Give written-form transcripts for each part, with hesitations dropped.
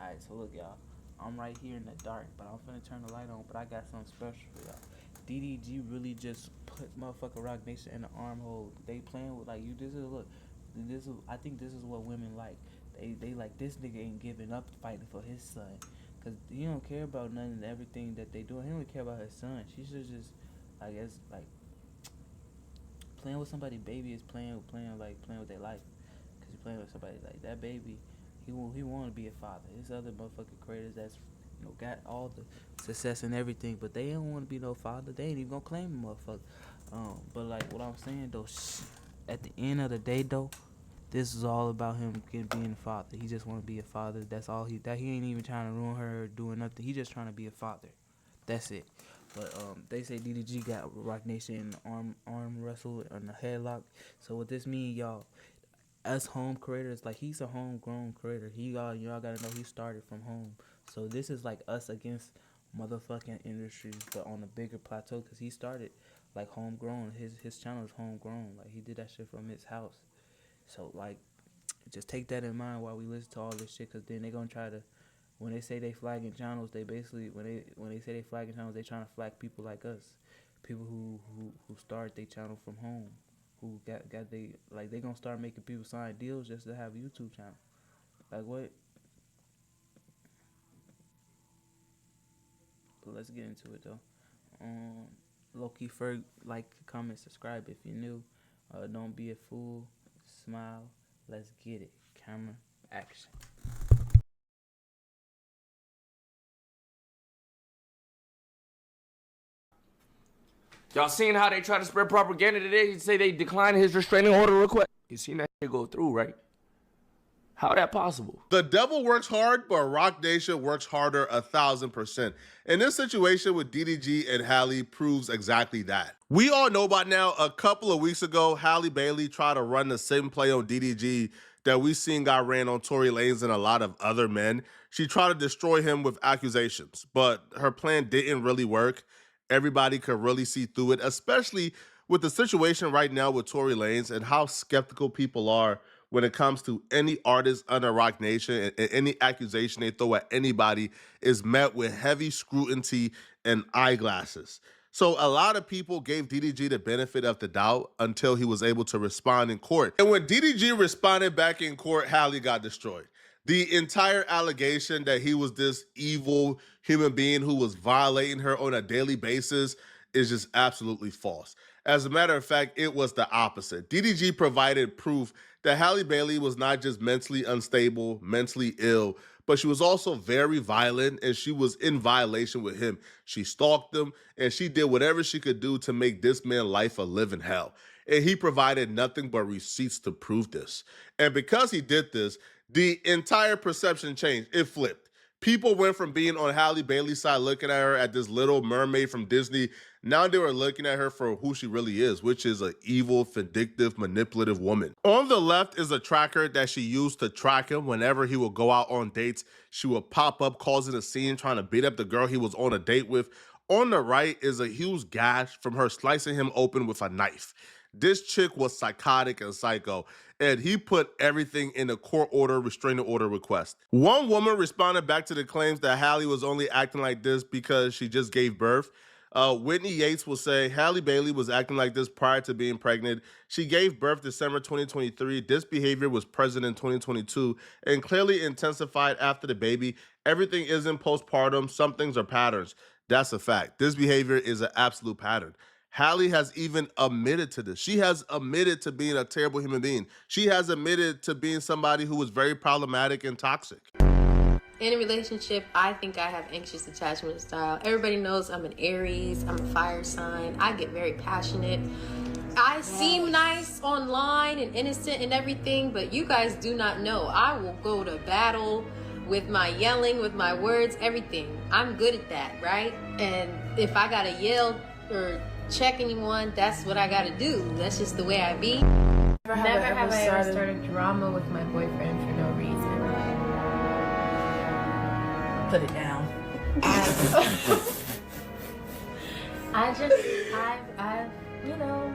Alright, so look, y'all. I'm right here in the dark, but I'm finna turn the light on, but I got something special for y'all. DDG really just put motherfucker Rock Nation in the armhole. They playing with, like, you, this is, look, this is, I think this is what women like. They like, this nigga ain't giving up fighting for his son. Cause he don't care about nothing and everything that they doing. He don't care about his son. She should just, like, it's like, playing with somebody baby is playing with their life. Cause you playing with somebody like that baby. He want to be a father. There's other motherfucking creators that's, you know, got all the success and everything, but they don't want to be no father. They ain't even gonna claim the motherfucker. But like what I'm saying though, at the end of the day though, this is all about him being a father. He just want to be a father. That's all he ain't even trying to ruin her or doing nothing. He just trying to be a father. That's it. But they say DDG got Rock Nation in the arm wrestle on the headlock. So what this mean, y'all? Us home creators, like he's a homegrown creator. Y'all gotta know he started from home. So this is like us against motherfucking industries, but on a bigger plateau, cause he started like homegrown. His channel is homegrown. Like he did that shit from his house. So like, just take that in mind while we listen to all this shit, cause then they gonna try to, when they say they flagging channels, they basically when they say they flagging channels, they trying to flag people like us, people who start their channel from home. Who got they, like, they gonna start making people sign deals just to have a YouTube channel. Like what? But let's get into it though. LOKIFERG, like, comment, subscribe if you're new. Don't be a fool. Smile. Let's get it. Camera action. Y'all seen how they try to spread propaganda today? He say they declined his restraining order request. You seen that shit go through, right? How that possible? The devil works hard, but Rock Nation works harder 1,000%. And this situation with DDG and Halle proves exactly that. We all know by now, a couple of weeks ago, Halle Bailey tried to run the same play on DDG that we seen got ran on Tory Lanez and a lot of other men. She tried to destroy him with accusations, but her plan didn't really work. Everybody could really see through it, especially with the situation right now with Tory Lanez and how skeptical people are when it comes to any artist under Rock Nation, and any accusation they throw at anybody is met with heavy scrutiny and eyeglasses. So a lot of people gave DDG the benefit of the doubt until he was able to respond in court. And when DDG responded back in court, Halle got destroyed. The entire allegation that he was this evil human being who was violating her on a daily basis is just absolutely false. As a matter of fact, it was the opposite. DDG provided proof that Halle Bailey was not just mentally unstable, mentally ill, but she was also very violent, and she was in violation with him. She stalked him, and she did whatever she could do to make this man's life a living hell. And he provided nothing but receipts to prove this. And because he did this, the entire perception changed. It flipped. People went from being on Halle Bailey's side, looking at her at this little mermaid from Disney. Now they were looking at her for who she really is, which is an evil, vindictive, manipulative woman. On the left is a tracker that she used to track him whenever he would go out on dates. She would pop up, causing a scene, trying to beat up the girl he was on a date with. On the right is a huge gash from her slicing him open with a knife. This chick was psychotic and psycho, and he put everything in a court order, restraining order request. One woman responded back to the claims that Halle was only acting like this because she just gave birth. Whitney Yates will say Halle Bailey was acting like this prior to being pregnant. She gave birth December 2023. This behavior was present in 2022 and clearly intensified after the baby. Everything isn't postpartum. Some things are patterns. That's a fact. This behavior is an absolute pattern. Halle has even admitted to this. She has admitted to being a terrible human being. She has admitted to being somebody who was very problematic and toxic. In a relationship, I think I have anxious attachment style. Everybody knows I'm an Aries, I'm a fire sign. I get very passionate. I seem nice online and innocent and everything, but you guys do not know. I will go to battle with my yelling, with my words, everything. I'm good at that, right? And if I gotta yell or check anyone, that's what I gotta do. That's just the way I be. Never have I ever started drama with my boyfriend for no reason. Put it down. I've, you know.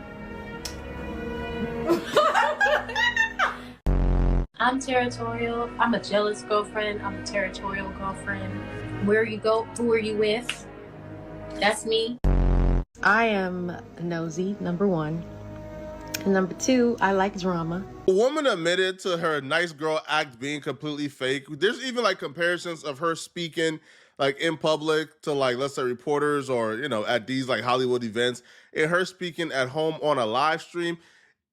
I'm territorial. I'm a jealous girlfriend. I'm a territorial girlfriend. Where you go, who are you with? That's me. I am nosy, number one. And number two, I like drama. A woman admitted to her nice girl act being completely fake. There's even like comparisons of her speaking like in public to like, let's say, reporters or, you know, at these like Hollywood events, and her speaking at home on a live stream.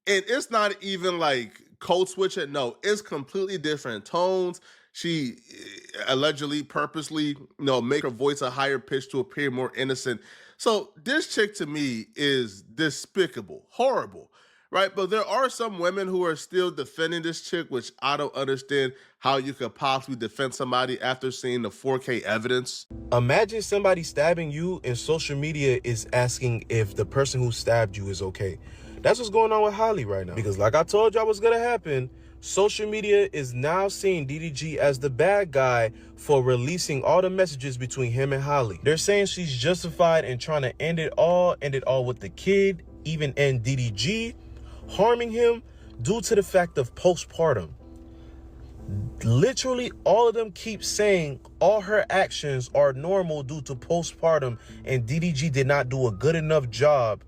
And it's not even like code switching. No, it's completely different tones. She allegedly purposely, make her voice a higher pitch to appear more innocent. So this chick to me is despicable, horrible, right? But there are some women who are still defending this chick, which I don't understand how you could possibly defend somebody after seeing the 4K evidence. Imagine somebody stabbing you and social media is asking if the person who stabbed you is okay. That's what's going on with Halle right now. Because like I told y'all what's gonna happen, social media is now seeing DDG as the bad guy for releasing all the messages between him and Halle. They're saying she's justified in trying to end it all with the kid, even end DDG, harming him due to the fact of postpartum. Literally all of them keep saying all her actions are normal due to postpartum, and DDG did not do a good enough job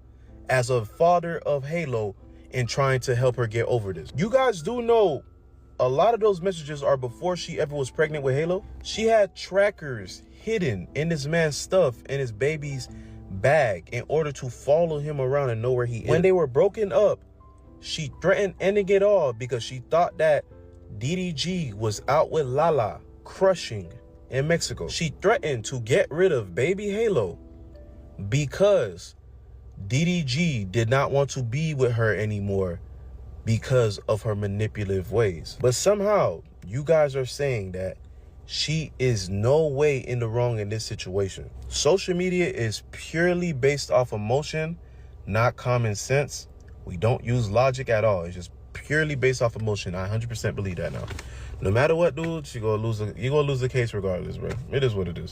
as a father of Halo in trying to help her get over this. You guys do know a lot of those messages are before she ever was pregnant with Halo. She had trackers hidden in this man's stuff in his baby's bag in order to follow him around and know where he is. When they were broken up, she threatened ending it all because she thought that DDG was out with Lala crushing in Mexico. She threatened to get rid of baby Halo because DDG did not want to be with her anymore because of her manipulative ways. But somehow you guys are saying that she is no way in the wrong in this situation. Social media is purely based off emotion, not common sense. We don't use logic at all. It's just purely based off emotion. I 100% believe that now. No matter what, dude, you're gonna lose the case regardless, bro. It is what it is.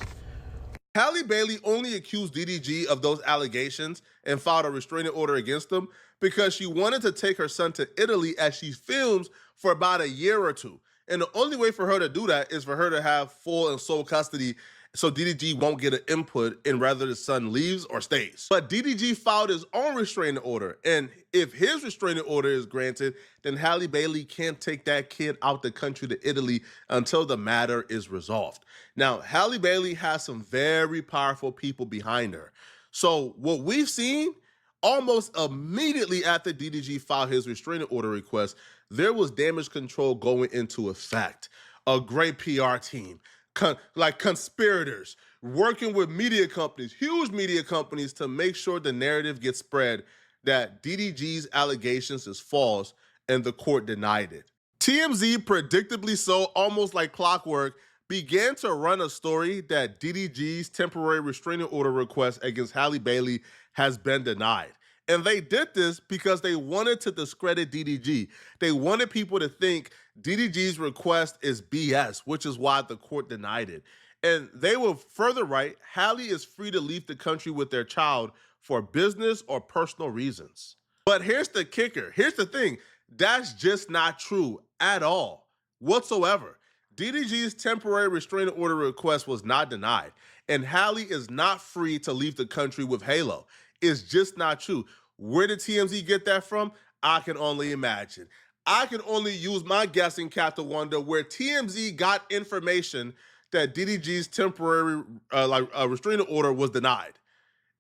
Halle Bailey only accused DDG of those allegations and filed a restraining order against him because she wanted to take her son to Italy as she films for about a year or two. And the only way for her to do that is for her to have full and sole custody so DDG won't get an input in whether the son leaves or stays. But DDG filed his own restraining order, and if his restraining order is granted, then Halle Bailey can't take that kid out the country to Italy until the matter is resolved. Now, Halle Bailey has some very powerful people behind her. So what we've seen, almost immediately after DDG filed his restraining order request, there was damage control going into effect. A great PR team, like conspirators, working with media companies, huge media companies, to make sure the narrative gets spread that DDG's allegations is false, and the court denied it. TMZ, predictably so, almost like clockwork, began to run a story that DDG's temporary restraining order request against Halle Bailey has been denied. And they did this because they wanted to discredit DDG. They wanted people to think DDG's request is BS, which is why the court denied it. And they will further write, Halle is free to leave the country with their child for business or personal reasons. But here's the kicker. Here's the thing. That's just not true at all, whatsoever. DDG's temporary restraining order request was not denied, and Halle is not free to leave the country with Halo. It's just not true. Where did TMZ get that from? I can only imagine. I can only use my guessing cap to wonder where TMZ got information that DDG's temporary restraining order was denied.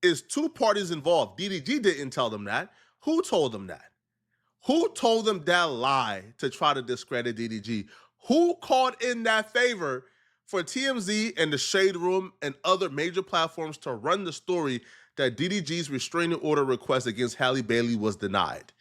It's two parties involved. DDG didn't tell them that. Who told them that? Who told them that lie to try to discredit DDG? Who called in that favor for TMZ and the Shade Room and other major platforms to run the story that DDG's restraining order request against Halle Bailey was denied?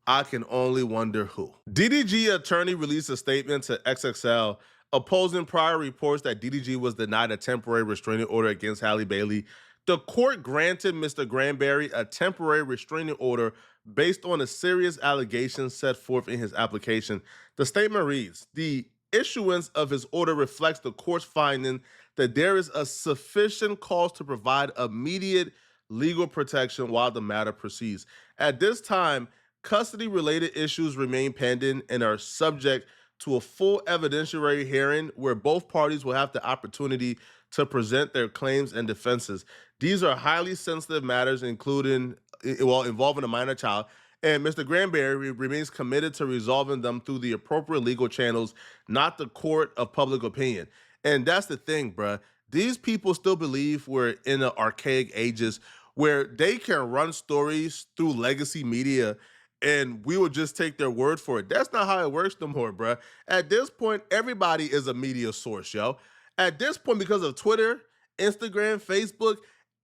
I can only wonder who. DDG attorney released a statement to XXL opposing prior reports that DDG was denied a temporary restraining order against Halle Bailey. The court granted Mr. Granberry a temporary restraining order based on the serious allegations set forth in his application. The statement reads, the issuance of his order reflects the court's finding that there is a sufficient cause to provide immediate legal protection while the matter proceeds. At this time, custody-related issues remain pending and are subject to a full evidentiary hearing where both parties will have the opportunity to present their claims and defenses. These are highly sensitive matters, including, well, involving a minor child, and Mr. Granberry remains committed to resolving them through the appropriate legal channels, not the court of public opinion. And that's the thing, bruh. These people still believe we're in the archaic ages where they can run stories through legacy media and we will just take their word for it. That's not how it works no more, bruh. At this point, everybody is a media source, yo. At this point, because of Twitter, Instagram, Facebook,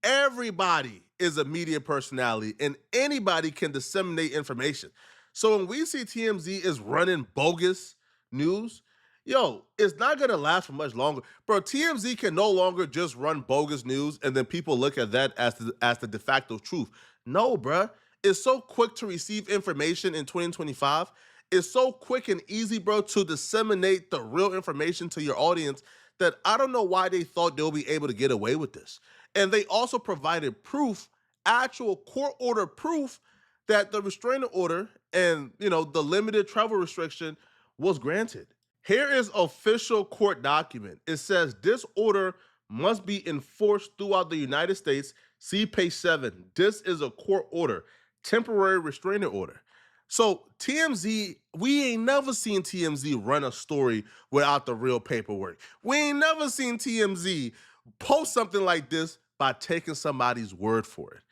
everybody is a media personality and anybody can disseminate information. So when we see TMZ is running bogus news, yo, it's not gonna last for much longer. Bro, TMZ can no longer just run bogus news and then people look at that as the de facto truth. No, bruh. It's so quick to receive information in 2025. It's so quick and easy, bro, to disseminate the real information to your audience that I don't know why they thought they'll be able to get away with this. And they also provided proof, actual court order proof, that the restraining order and, the limited travel restriction was granted. Here is official court document. It says this order must be enforced throughout the United States. See page 7. This is a court order, temporary restraining order. So TMZ, we ain't never seen TMZ run a story without the real paperwork. We ain't never seen TMZ post something like this by taking somebody's word for it.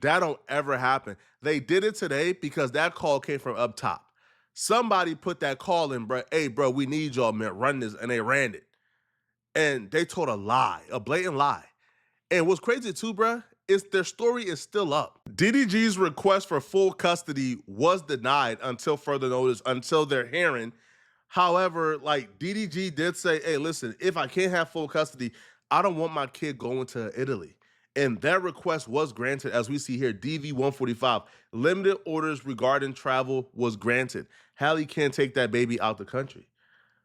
That don't ever happen. They did it today because that call came from up top. Somebody put that call in, bro. Hey, bro, we need y'all, man. Run this. And they ran it. And they told a lie, a blatant lie. And what's crazy too, bro, is their story is still up. DDG's request for full custody was denied until further notice, until their hearing. However, DDG did say, hey, listen, if I can't have full custody, I don't want my kid going to Italy. And that request was granted, as we see here, DV 145. Limited orders regarding travel was granted. Halle can't take that baby out the country.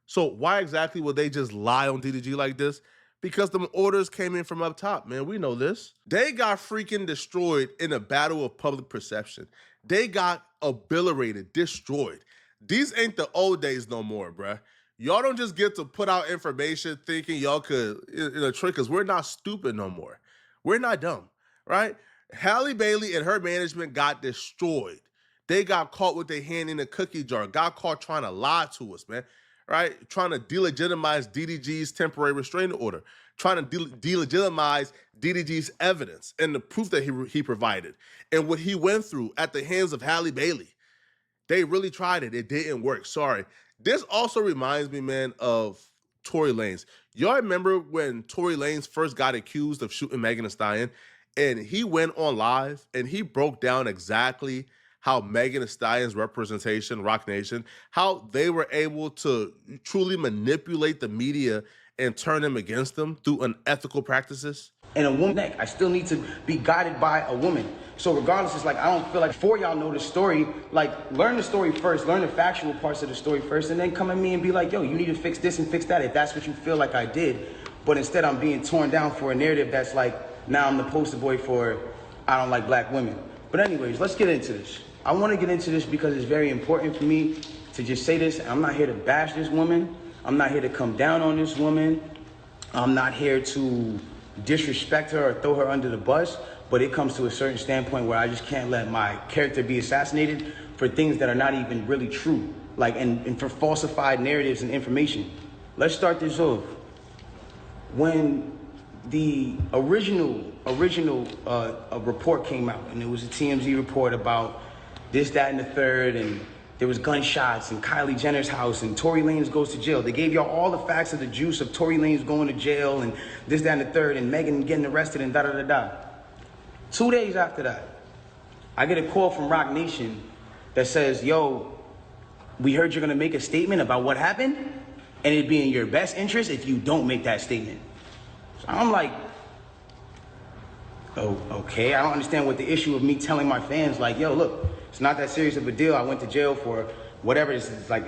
So why exactly would they just lie on DDG like this? Because the orders came in from up top, man. We know this. They got freaking destroyed in a battle of public perception. They got obliterated, destroyed. These ain't the old days no more, bruh. Y'all don't just get to put out information thinking y'all could trick us. We're not stupid no more. We're not dumb, right? Halle Bailey and her management got destroyed. They got caught with their hand in the cookie jar, got caught trying to lie to us, man, right? Trying to delegitimize DDG's temporary restraining order, trying to delegitimize DDG's evidence and the proof that he provided and what he went through at the hands of Halle Bailey. They really tried it. It didn't work. Sorry. This also reminds me, man, of Tory Lanez. Y'all remember when Tory Lanez first got accused of shooting Megan Thee Stallion, and he went on live and he broke down exactly how Megan Thee Stallion's representation, Roc Nation, how they were able to truly manipulate the media and turn them against them through unethical practices? And a woman neck, I still need to be guided by a woman. So regardless, it's I don't feel before y'all know the story, learn the story first, learn the factual parts of the story first, and then come at me and be like, yo, you need to fix this and fix that if that's what you feel like I did. But instead I'm being torn down for a narrative that's now I'm the poster boy for I don't like black women. But anyways, let's get into this. I want to get into this because it's very important for me to just say this. I'm not here to bash this woman. I'm not here to come down on this woman. I'm not here to disrespect her or throw her under the bus, but it comes to a certain standpoint where I just can't let my character be assassinated for things that are not even really true, and for falsified narratives and information. Let's start this off. When the original report came out, and it was a TMZ report about this, that, and the third, and there was gunshots in Kylie Jenner's house, and Tory Lanez goes to jail. They gave y'all all the facts of the juice of Tory Lanez going to jail, and this, that, and the third, and Megan getting arrested, and da-da-da-da. 2 days after that, I get a call from Roc Nation that says, yo, we heard you're gonna make a statement about what happened, and it'd be in your best interest if you don't make that statement. So I'm like, oh, okay, I don't understand what the issue of me telling my fans, yo, look, it's not that serious of a deal. I went to jail for whatever this is. I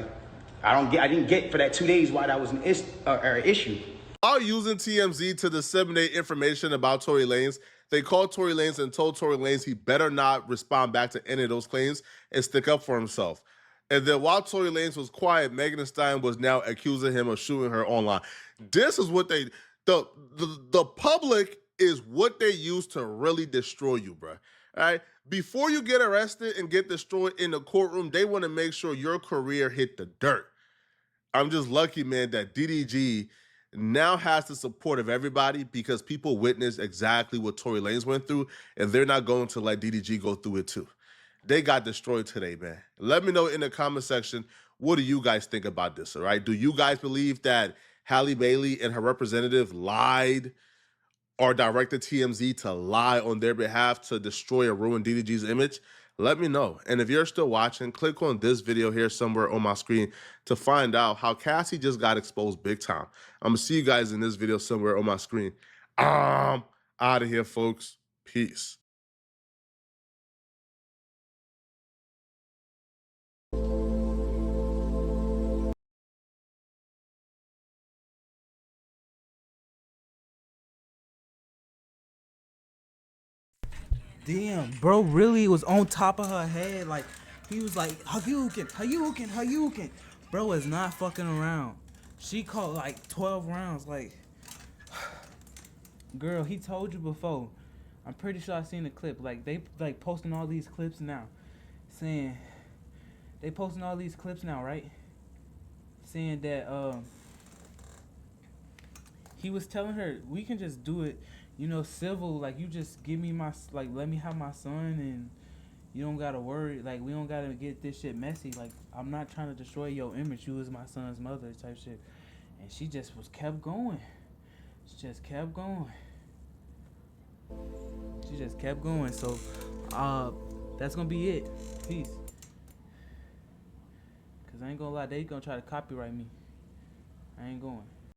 didn't get for that 2 days why that was an issue. While using TMZ to disseminate information about Tory Lanez, they called Tory Lanez and told Tory Lanez he better not respond back to any of those claims and stick up for himself. And then while Tory Lanez was quiet, Megan Thee Stallion was now accusing him of shooting her online. This is what the public is what they use to really destroy you, bro. All right? Before you get arrested and get destroyed in the courtroom, they want to make sure your career hit the dirt. I'm just lucky, man, that DDG now has the support of everybody because people witnessed exactly what Tory Lanez went through, and they're not going to let DDG go through it too. They got destroyed today, man. Let me know in the comment section, what do you guys think about this, all right? Do you guys believe that Halle Bailey and her representative lied or directed TMZ to lie on their behalf to destroy or ruin DDG's image? Let me know. And if you're still watching, click on this video here somewhere on my screen to find out how Cassie just got exposed big time. I'm going to see you guys in this video somewhere on my screen. Out of here, folks. Peace. Damn, bro really was on top of her head. Like, he was like, Hayukin. Bro is not fucking around. She caught like 12 rounds. Like, girl, he told you before. I'm pretty sure I seen the clip. Like, they like posting all these clips now. Saying, right? Saying that, he was telling her, we can just do it, you know, civil, like, you just give me my, like, let me have my son, and you don't gotta worry, like, we don't gotta get this shit messy, like, I'm not trying to destroy your image, you was my son's mother, type shit. And she just kept going. She just kept going. So, that's gonna be it. Peace. Cause I ain't gonna lie, they gonna try to copyright me. I ain't going.